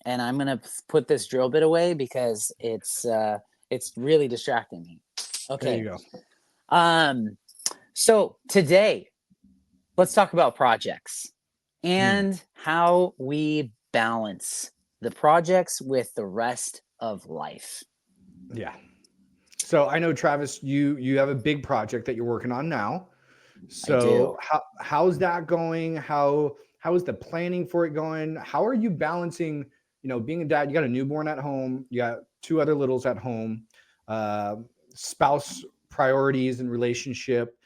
and I'm gonna put this drill bit away because it's really distracting me. There Okay. you go. Um, so today, let's talk about projects Hmm. and how we balance the projects with the rest of life. Yeah. So I know, Travis, you have a big project that you're working on now. I do. So how's that going? How is the planning for it going? How are you balancing, being a dad? You got a newborn at home, you got two other littles at home, uh, spouse priorities and relationship.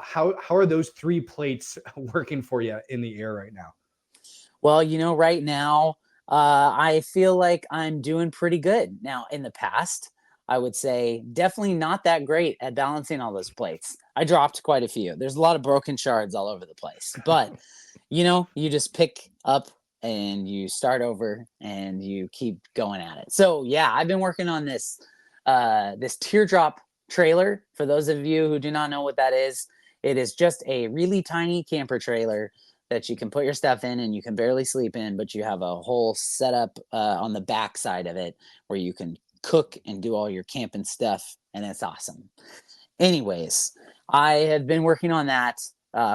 How are those three plates working for you in the air right now? Well, right now, I feel like I'm doing pretty good. Now, in the past, I would say definitely not that great at balancing all those plates. I dropped quite a few. There's a lot of broken shards all over the place. But, you just pick up and you start over and you keep going at it. So, yeah, I've been working on this teardrop trailer. For those of you who do not know what that is, it is just a really tiny camper trailer that you can put your stuff in and you can barely sleep in, but you have a whole setup on the back side of it where you can cook and do all your camping stuff, and it's awesome. Anyways, I have been working on that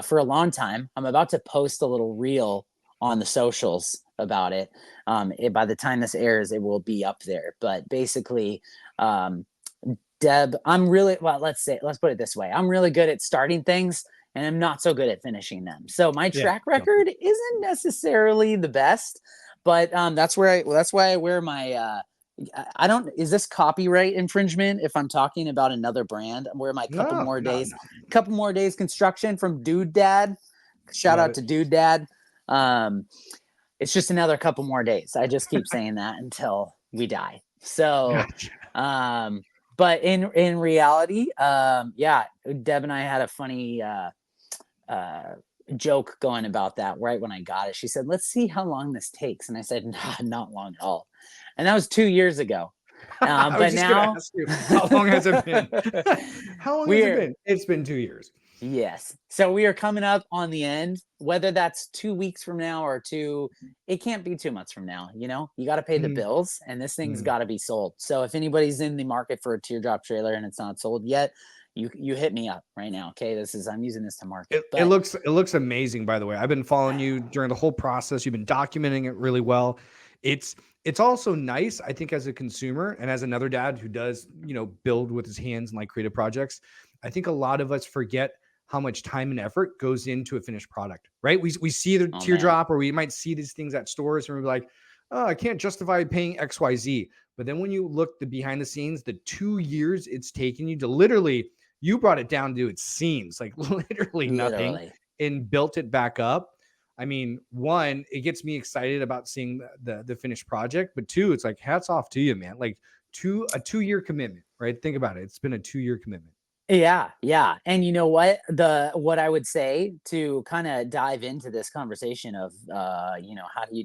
for a long time. I'm about to post a little reel on the socials about it. By the time this airs, it will be up there. But basically, um, Deb, I'm really well. Let's put it this way: I'm really good at starting things, and I'm not so good at finishing them. So my Yeah. track record isn't necessarily the best, but that's why I wear my. I don't. Is this copyright infringement if I'm talking about another brand? I wear my No, no, no. couple more days construction from Dude Dad. Shout Love out it. to Dude Dad. Um, it's just another couple more days. I just keep saying that until we die. So, Gotcha. um, but in reality, yeah, Deb and I had a funny uh, joke going about that right when I got it. She said, "Let's see how long this takes," and I said, "Nah, not long at all." And that was 2 years ago. I was But just gonna now ask you, how long has it been? How long has it we're been? It's been 2 years. Yes. So we are coming up on the end, whether that's 2 weeks from now or it can't be 2 months from now. You got to pay the Mhm, bills and this thing's mhm. got to be sold. So if anybody's in the market for a teardrop trailer and it's not sold yet, you hit me up right now. Okay. I'm using this to market, It but looks it looks amazing, by the way. I've been following you during the whole process. You've been documenting it really well. It's it's also nice, I think, as a consumer and as another dad who does, build with his hands and like creative projects. I think a lot of us forget how much time and effort goes into a finished product, right? We see the oh man, teardrop or we might see these things at stores and we're like, oh, I can't justify paying XYZ. But then when you look the behind the scenes, the 2 years it's taken you to literally you brought it down to it seems like literally nothing literally. and built it back up. I mean, one, it gets me excited about seeing the finished project, but two, it's like hats off to you, man. Like a 2 year commitment, right? Think about it. It's been a 2 year commitment. Yeah, yeah. And you know what I would say to kind of dive into this conversation of how do you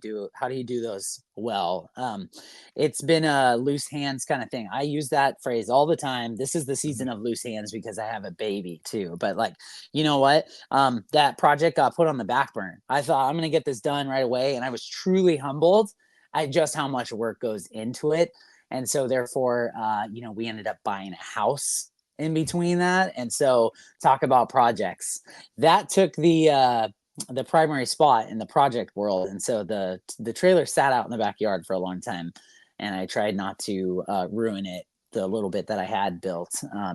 do those well? It's been a loose hands kind of thing. I use that phrase all the time. This is the Mhm. season of loose hands because I have a baby too. But like, you know what? That project got put on the back burner. I thought I'm gonna get this done right away, and I was truly humbled at just how much work goes into it. And so therefore, we ended up buying a house in between that. And so talk about projects. That took the primary spot in the project world. And so the trailer sat out in the backyard for a long time. And I tried not to ruin it the little bit that I had built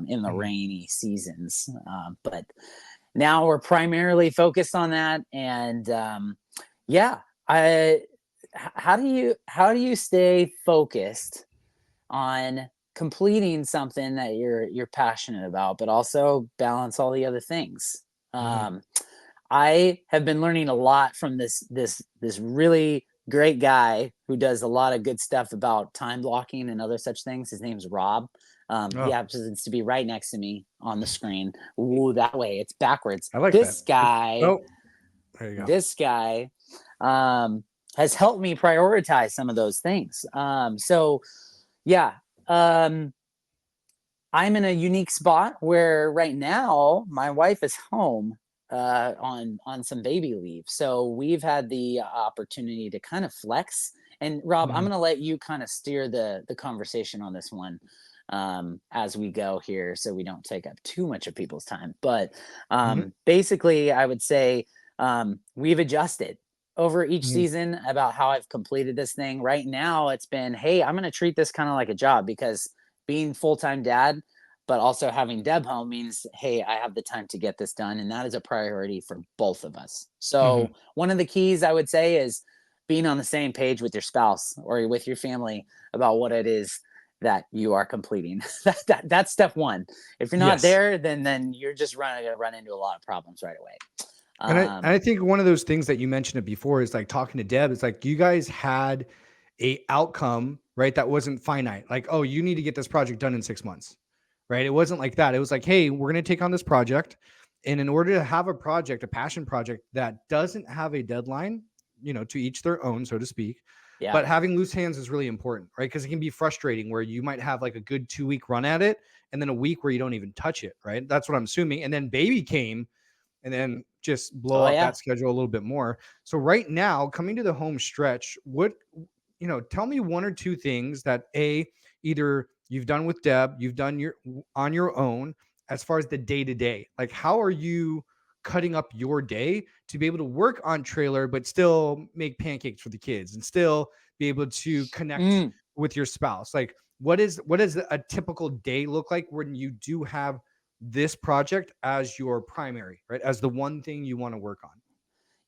in the Mhm. rainy seasons. But now we're primarily focused on that. And yeah, I how do you stay focused on completing something that you're passionate about, but also balance all the other things. Mhm. Um, I have been learning a lot from this really great guy who does a lot of good stuff about time blocking and other such things. His name's Rob. He Oh, happens to be right next to me on the screen. Ooh, that way it's backwards. I like that. Oh, there you go. This guy, um, has helped me prioritize some of those things. So yeah, um, I'm in a unique spot where right now my wife is home on some baby leave, so we've had the opportunity to kind of flex And Rob, I'm Mhm. going to let you kind of steer the conversation on this one, as we go here, so we don't take up too much of people's time. But Mhm. basically, I would say we've adjusted over each Mhm. season about how I've completed this thing. Right now, it's been, hey, I'm going to treat this kind of like a job, because being full time dad, but also having Deb home means, hey, I have the time to get this done. And that is a priority for both of us. So, Mhm. one of the keys I would say is being on the same page with your spouse or with your family about what it is that you are completing. That's step one. If you're not Yes. there, then you're just gonna run into a lot of problems right away. And I think one of those things that you mentioned it before is like talking to Deb. It's like you guys had a outcome, right? That wasn't finite. Like, oh, you need to get this project done in 6 months, right? It wasn't like that. It was like, hey, we're going to take on this project. And in order to have a project, a passion project that doesn't have a deadline, to each their own, so to speak. Yeah. But having loose hands is really important, right? Because it can be frustrating where you might have like a good 2 week run at it and then a week where you don't even touch it, right? That's what I'm assuming. And then baby came and then just blow Oh up yeah. that schedule a little bit more. So right now, coming to the home stretch, tell me one or two things that either you've done with Deb, you've done your on your own as far as the day to day. Like, how are you cutting up your day to be able to work on trailer, but still make pancakes for the kids and still be able to connect Mm. with your spouse? Like, what does a typical day look like when you do have this project as your primary, right? As the one thing you want to work on.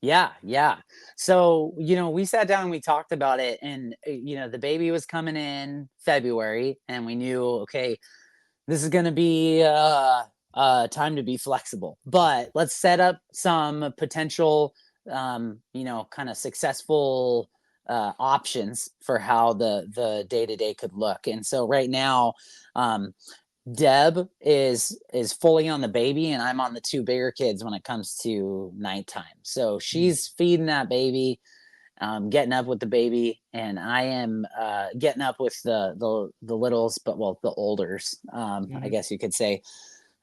Yeah, yeah. So, we sat down and we talked about it, and the baby was coming in February, and we knew, okay, this is going to be time to be flexible, but let's set up some potential, kind of successful options for how the day to day could look. And so right now, um, Deb is fully on the baby, and I'm on the two bigger kids when it comes to nighttime. So Mhm. she's feeding that baby, getting up with the baby, and I am getting up with the littles, but well, the olders, I Mhm. guess you could say,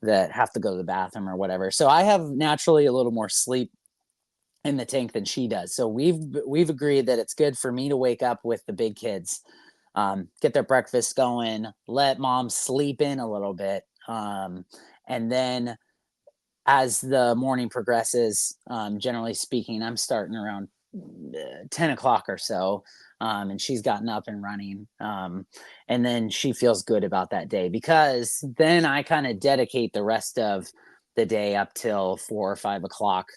that have to go to the bathroom or whatever. So I have naturally a little more sleep in the tank than she does. So we've agreed that it's good for me to wake up with the big kids, get their breakfast going, let mom sleep in a little bit, and then as the morning progresses, generally speaking, I'm starting around 10 o'clock or so. And she's gotten up and running. And then she feels good about that day, because then I kind of dedicate the rest of the day up till 4 or 5 o'clock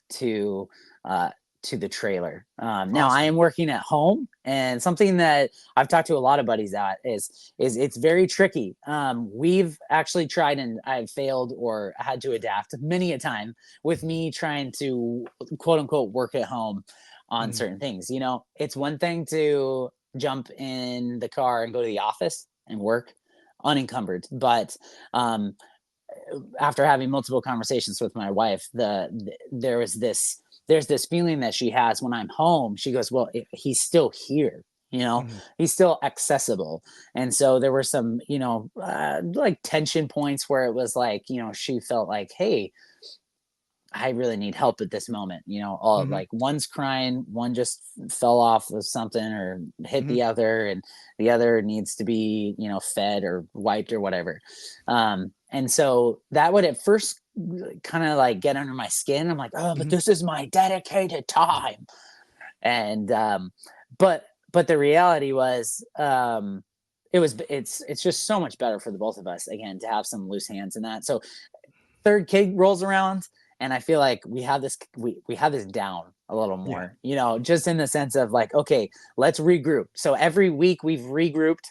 uh, to the trailer. Now I Awesome. am working at home, and something that I've talked to a lot of buddies at is it's very tricky. We've actually tried, and I've failed or had to adapt many a time with me trying to quote unquote work at home on Mhm. certain things. It's one thing to jump in the car and go to the office and work unencumbered, but after having multiple conversations with my wife, there's this feeling that she has when I'm home. She goes, well, he's still here, Mhm. he's still accessible. And so there were some, like tension points where it was like, she felt like, hey, I really need help at this moment. All Mhm. like one's crying, one just fell off of something or hit Mhm. the other, and the other needs to be, fed or wiped or whatever. And so that would at first kind of like get under my skin. I'm like, oh, but Mhm. this is my dedicated time. And but the reality was, it's just so much better for the both of us, again, to have some loose hands in that. So third kid rolls around, and I feel like we have this down a little Yeah. more, just in the sense of like, okay, let's regroup. So every week we've regrouped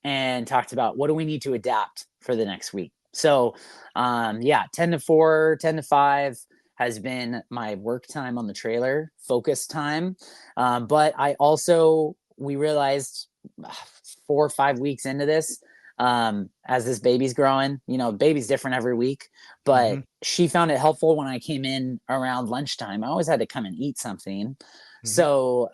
and talked about what do we need to adapt for the next week. So yeah, 10 to 4, 10 to 5 has been my work time on the trailer, focus time. But I also, we realized 4 or 5 weeks into this, as this baby's growing, baby's different every week, but Mhm. she found it helpful when I came in around lunchtime. I always had to come and eat something. Mhm. So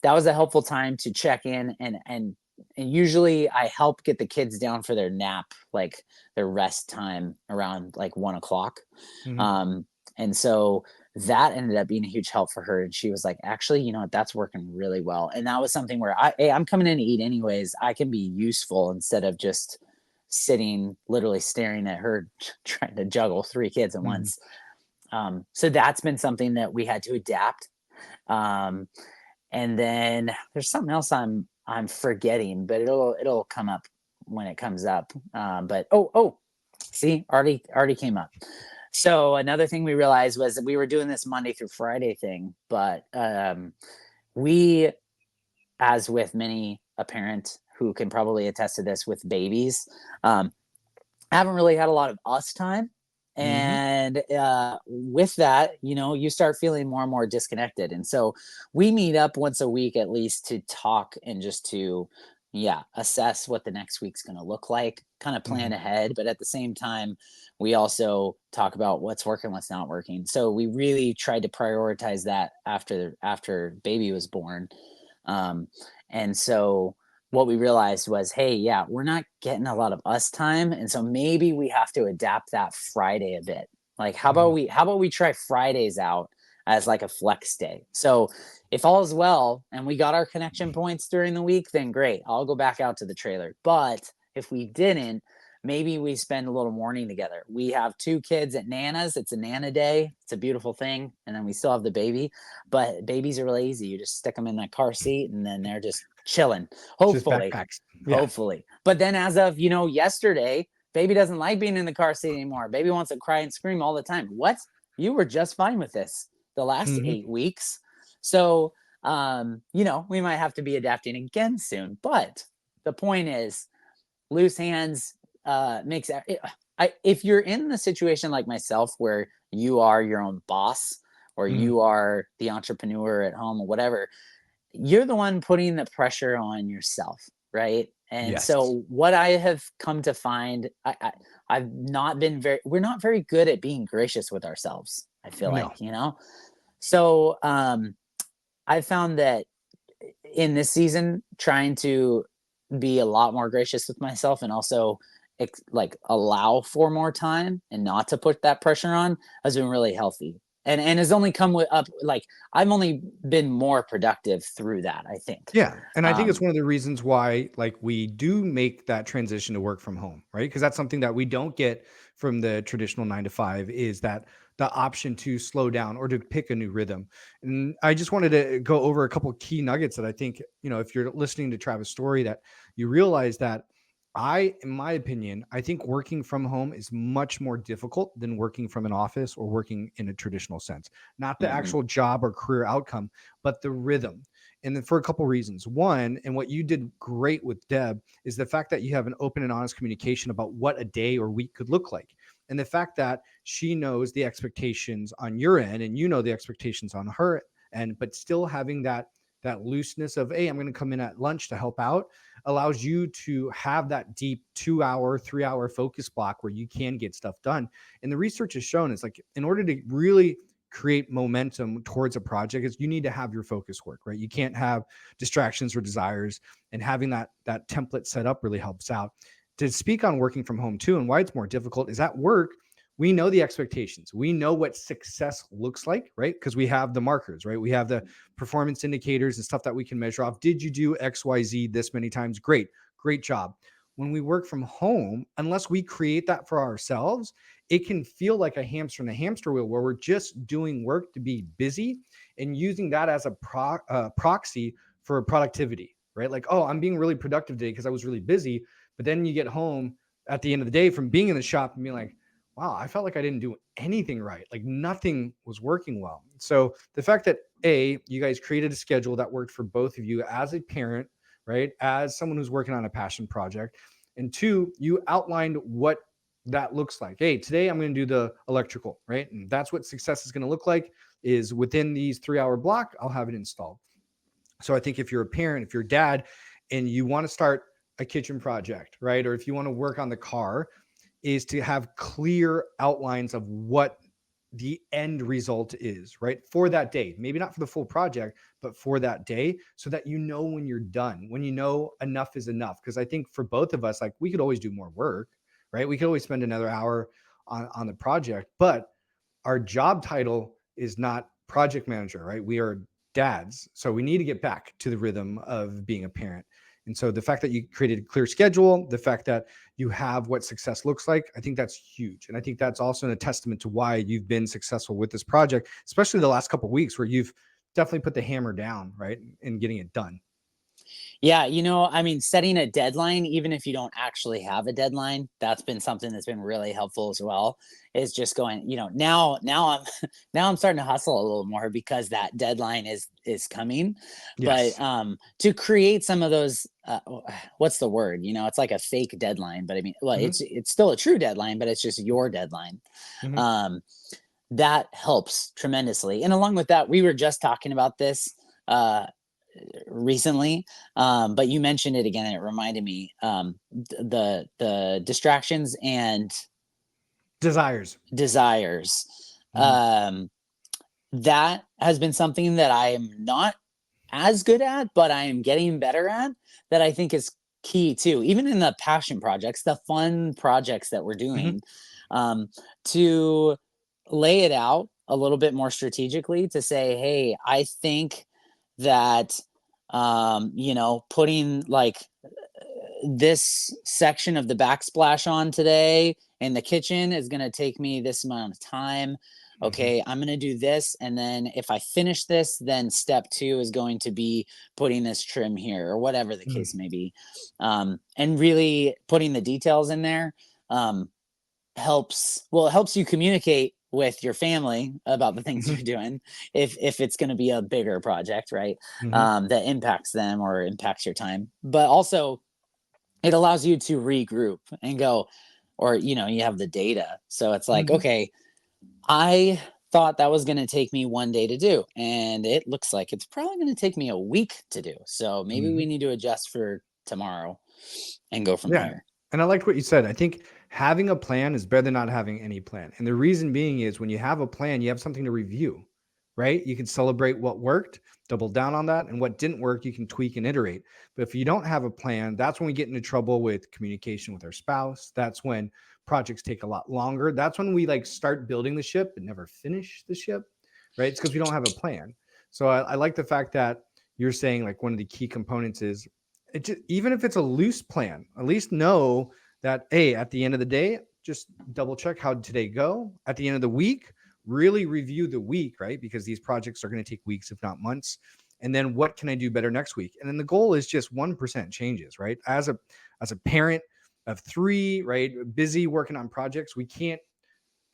that was a helpful time to check in, and usually I help get the kids down for their nap, like their rest time around like 1 o'clock. Mhm. Um, and so that ended up being a huge help for her. And she was like, actually, you know what, that's working really well. And that was something where hey, I'm coming in to eat anyways. I can be useful instead of just sitting, literally staring at her trying to juggle three kids at Mhm. once. So that's been something that we had to adapt. Um, and then there's something else I'm forgetting, but it'll come up when it comes up. But see, already came up. So another thing we realized was that we were doing this Monday through Friday thing, but we, as with many a parent who can probably attest to this with babies, um, haven't really had a lot of us time. Mhm. And with that, you know, you start feeling more and more disconnected. And so we meet up once a week at least to talk and just to, yeah, assess what the next week's going to look like, kind of plan Mhm. ahead. But at the same time, we also talk about what's working, what's not working. So we really tried to prioritize that after baby was born. Um, and so what we realized was, hey, yeah, we're not getting a lot of us time, and so maybe we have to adapt that Friday a bit. Like, Mhm. how about we try Fridays out as like a flex day? So if all is well and we got our connection points during the week, then great. I'll go back out to the trailer. But if we didn't, maybe we spend a little morning together. We have two kids at Nana's. It's a Nana day. It's a beautiful thing. And then we still have the baby, but babies are really easy. You just stick them in that car seat and then they're just chilling. Just Hopefully, backpacks. Yeah. hopefully. But then as of, you know, yesterday, baby doesn't like being in the car seat anymore. Baby wants to cry and scream all the time. What? You were just fine with this the last Mhm. 8 weeks. So, you know, we might have to be adapting again soon. But the point is, loose hands makes if you're in the situation like myself where you are your own boss or Mhm. you are the entrepreneur at home or whatever, you're the one putting the pressure on yourself, right? And Yes. so what I have come to find, I've not been very, we're not very good at being gracious with ourselves, I feel No. like, you know. So I found that in this season trying to be a lot more gracious with myself and also like allow for more time and not to put that pressure on has been really healthy and has only come with up like I've only been more productive through that, I think. Yeah, and I think it's um one of the reasons why, like, we do make that transition to work from home, right? Because that's something that we don't get from the traditional 9 to 5 is that the option to slow down or to pick a new rhythm. And I just wanted to go over a couple key nuggets that I think, if you're listening to Travis' story, that you realize that in my opinion, I think working from home is much more difficult than working from an office or working in a traditional sense. Not the mhm, actual job or career outcome, but the rhythm, and then for a couple reasons. One, and what you did great with Deb, is the fact that you have an open and honest communication about what a day or week could look like. And the fact that she knows the expectations on your end and you know the expectations on her end, but still having that looseness of, hey, I'm going to come in at lunch to help out, allows you to have that deep 2 hour, 3 hour focus block where you can get stuff done. And the research has shown it's like, in order to really create momentum towards a project, is you need to have your focus work, right? You can't have distractions or desires, and having that template set up really helps out. To speak on working from home too, and why it's more difficult, is at work we know the expectations, we know what success looks like, right? Because we have the markers, right? We have the performance indicators and stuff that we can measure off. Did you do XYZ this many times? Great job. When we work from home, unless we create that for ourselves, it can feel like a hamster in a hamster wheel where we're just doing work to be busy and using that as a proxy for productivity, right? Like, oh, I'm being really productive today because I was really busy. But then you get home at the end of the day from being in the shop and being like, wow, I felt like I didn't do anything right. Like nothing was working well. So the fact that you guys created a schedule that worked for both of you as a parent, right? As someone who's working on a passion project. And two, you outlined what that looks like. Hey, today I'm going to do the electrical, right? And that's what success is going to look like, is within these 3 hour block, I'll have it installed. So I think if you're a parent, if you're a dad, and you want to start a kitchen project, right? Or if you want to work on the car, is to have clear outlines of what the end result is, right? For that day, maybe not for the full project, but for that day, so that you know when you're done, when you know enough is enough. Because I think for both of us, like, we could always do more work, right? We could always spend another hour on the project, but our job title is not project manager, right? We are dads. So we need to get back to the rhythm of being a parent. And so the fact that you created a clear schedule, the fact that you have what success looks like, I think that's huge. And I think that's also a testament to why you've been successful with this project, especially the last couple of weeks where you've definitely put the hammer down, right? And getting it done. Yeah, I mean, setting a deadline, even if you don't actually have a deadline, that's been something that's been really helpful as well. Is just going, now I'm now I'm starting to hustle a little more because that deadline is coming. But Yes. to create some of those, what's the word? It's like a fake deadline, but I mean, well, Hmm. it's still a true deadline, but it's just your deadline. Hmm. Um, that helps tremendously. And along with that, we were just talking about this. Recently, but you mentioned it again and it reminded me, the distractions and Desires. desires. Hmm. um that has been something that I am not as good at, but I am getting better at, that I think is key too, even in the passion projects, the fun projects that we're Hmm. doing, um to lay it out a little bit more strategically, to say, hey, I think that putting like this section of the backsplash on today in the kitchen is going to take me this amount of time. Hmm. Okay, I'm going to do this. And then if I finish this, then step two is going to be putting this trim here, or whatever the Hmm. case may be. And really putting the details in there, um, it helps you communicate with your family about the things Hmm. you're doing, if it's going to be a bigger project, right? Hmm. That impacts them or impacts your time, but also it allows you to regroup and go, or you have the data, so it's like, Hmm. okay, I thought that was going to take me one day to do, and it looks like it's probably going to take me a week to do, so maybe we Hmm. need to adjust for tomorrow and go from Yeah. there. And I liked what you said. I think having a plan is better than not having any plan. And the reason being is when you have a plan, you have something to review, right? You can celebrate what worked, double down on that, and what didn't work, you can tweak and iterate. But if you don't have a plan, that's when we get into trouble with communication with our spouse. That's when projects take a lot longer. That's when we like start building the ship and never finish the ship, right? It's because we don't have a plan. So I like the fact that you're saying like one of the key components is it just, even if it's a loose plan, at least know that, hey, at the end of the day, just double check how did today go. At the end of the week, really review the week, right? Because these projects are going to take weeks, if not months. And then what can I do better next week? And then the goal is just 1% changes, right? As a parent of three, right, busy working on projects, we can't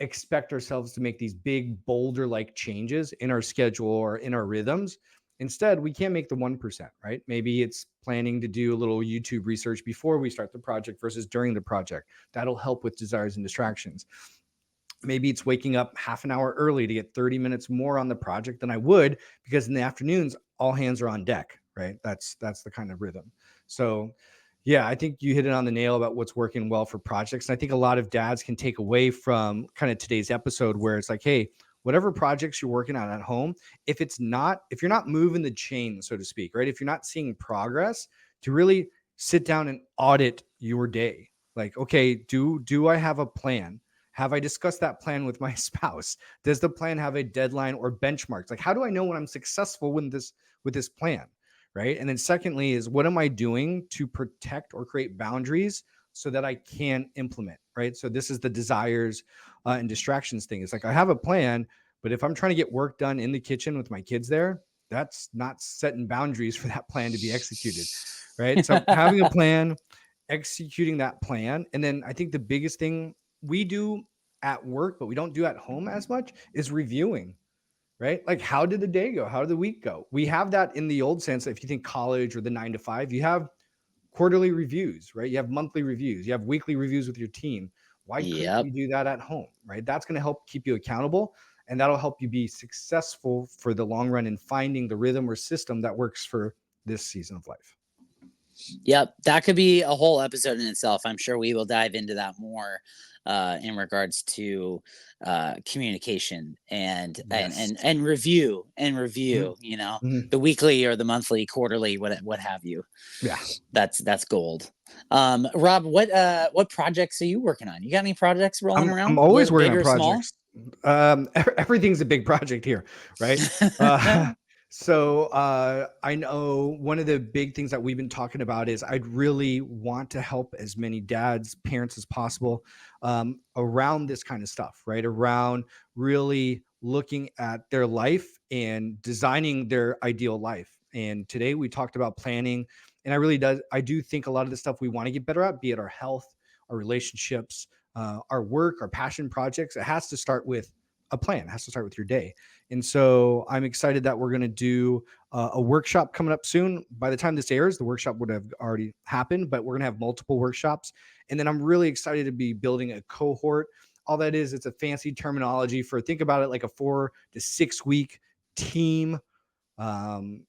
expect ourselves to make these big boulder like changes in our schedule or in our rhythms. Instead, we can't make the 1%, right? Maybe it's planning to do a little YouTube research before we start the project versus during the project. That'll help with desires and distractions. Maybe it's waking up half an hour early to get 30 minutes more on the project than I would, because in the afternoons all hands are on deck, right? That's the kind of rhythm. So yeah, I think you hit it on the nail about what's working well for projects. And I think a lot of dads can take away from kind of today's episode where it's like, hey, whatever projects you're working on at home, if you're not moving the chain, so to speak, right? If you're not seeing progress, to really sit down and audit your day. Like, okay, do I have a plan? Have I discussed that plan with my spouse? Does the plan have a deadline or benchmarks? Like, how do I know when I'm successful with this plan? Right. And then secondly is, what am I doing to protect or create boundaries so that I can implement? Right. So this is the desires and distractions thing. It's like I have a plan, but if I'm trying to get work done in the kitchen with my kids there, that's not setting boundaries for that plan to be executed. Right. So having a plan, executing that plan. And then I think the biggest thing we do at work, but we don't do at home as much, is reviewing, right? Like, how did the day go? How did the week go? We have that in the old sense. If you think college or the 9 to 5, you have quarterly reviews, right? You have monthly reviews, you have weekly reviews with your team. Why couldn't Yep. we do that at home, right? That's going to help keep you accountable, and that'll help you be successful for the long run in finding the rhythm or system that works for this season of life. Yep, that could be a whole episode in itself. I'm sure we will dive into that more, in regards to communication and Yes. review and Mhm. review. Mhm. The weekly or the monthly, quarterly, what have you. Yeah. That's gold. Rob, what projects are you working on? You got any projects rolling I'm around, always working big on or small? projects. Everything's a big project here, right? Uh, I know one of the big things that we've been talking about is I'd really want to help as many dads, parents as possible around this kind of stuff, right? Around really looking at their life and designing their ideal life. And today we talked about planning, and I do think a lot of the stuff we want to get better at, be it our health, our relationships, our work, our passion projects, it has to start with a plan. It has to start with your day. And so I'm excited that we're going to do a workshop coming up soon. By the time this airs, the workshop would have already happened, but we're going to have multiple workshops. And then I'm really excited to be building a cohort. All that is, it's a fancy terminology for, think about it like a 4 to 6 week team um,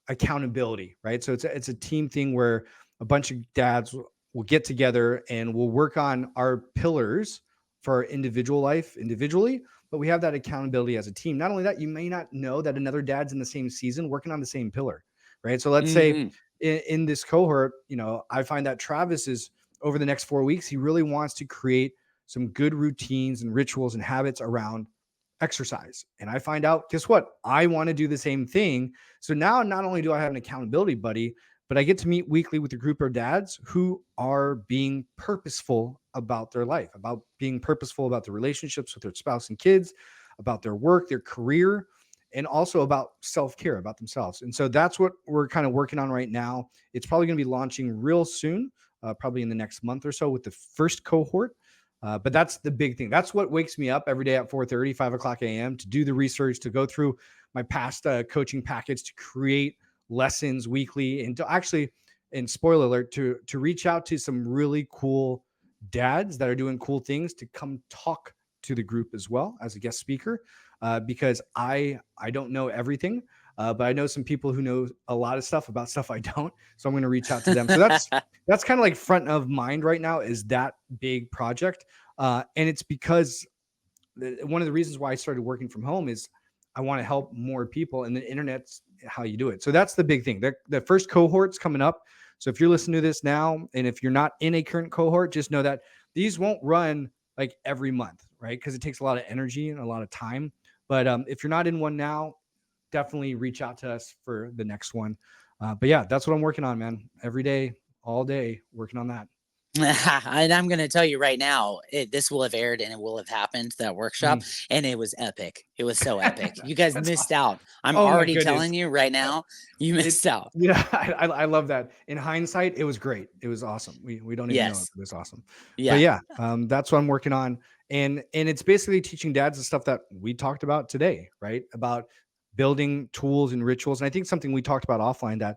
accountability, right? So it's a team thing where a bunch of dads will get together and we'll work on our pillars for our individual life individually, but we have that accountability as a team. Not only that, you may not know that another dad's in the same season working on the same pillar, right? So let's say Hmm. in this cohort, I find that Travis is over the next 4 weeks, he really wants to create some good routines and rituals and habits around exercise. And I find out, guess what? I want to do the same thing. So now not only do I have an accountability buddy, but I get to meet weekly with a group of dads who are being purposeful about their life, about being purposeful about their relationships with their spouse and kids, about their work, their career, and also about self-care, about themselves. And so that's what we're kind of working on right now. It's probably going to be launching real soon, probably in the next month or so with the first cohort. But that's the big thing. That's what wakes me up every day at 4:30, 5 o'clock a.m. to do the research, to go through my past coaching packets, to create lessons weekly, and to actually, and spoiler alert, to reach out to some really cool dads that are doing cool things to come talk to the group as well as a guest speaker, because I don't know everything, but I know some people who know a lot of stuff about stuff I don't. So I'm going to reach out to them. So that's kind of like front of mind right now, is that big project. And it's because one of the reasons why I started working from home is I want to help more people, and the internet's how you do it. So that's the big thing. The first cohort's coming up. So if you're listening to this now, and if you're not in a current cohort, just know that these won't run like every month, right? Because it takes a lot of energy and a lot of time. But if you're not in one now, definitely reach out to us for the next one. But yeah, that's what I'm working on, man. Every day, all day, working on that. And I'm going to tell you right now, this will have aired and it will have happened, that workshop, Mhm. and it was epic. It was so epic. You guys That's missed out. I'm oh my already goodness. telling you right Uh, now, you it missed out. yeah, I love that. In hindsight, it was great. It was awesome. We don't even know it, Yes. but it was awesome. But Yeah. yeah, that's what I'm working on, and it's basically teaching dads the stuff that we talked about today, right? About building tools and rituals. And I think something we talked about offline that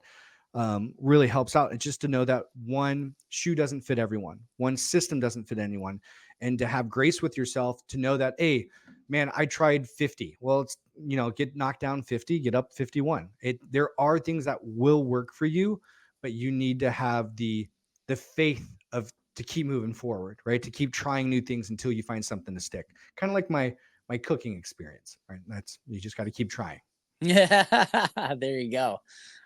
really helps out. It's just to know that one shoe doesn't fit everyone, one system doesn't fit anyone, and to have grace with yourself to know that, hey, man, I tried 50. Well, it's, get knocked down 50, get up 51. There are things that will work for you, but you need to have the faith of to keep moving forward, right? To keep trying new things until you find something to stick. Kind of like my cooking experience, right? That's, you just got to keep trying. Yeah. There you go.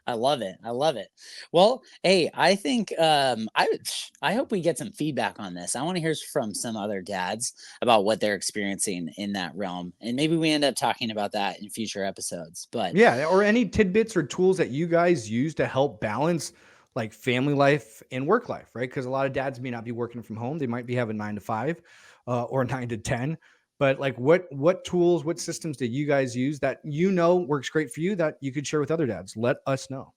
I love it. I love it. Well, hey, I think I hope we get some feedback on this. I want to hear from some other dads about what they're experiencing in that realm. And maybe we end up talking about that in future episodes. But Yeah, or any tidbits or tools that you guys use to help balance like family life and work life, right? Because a lot of dads may not be working from home; they might be having 9 to 5 or 9 to 10. But like, what tools, what systems do you guys use that works great for you that you could share with other dads? Let us know.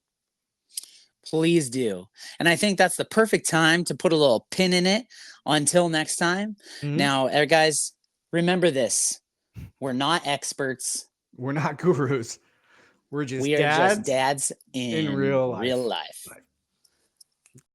please do. And I think that's the perfect time to put a little pin in it until next time. Mhm. Now, guys, remember this: we're not experts. We're not gurus. We're just We are just dads dads in in real real life. life.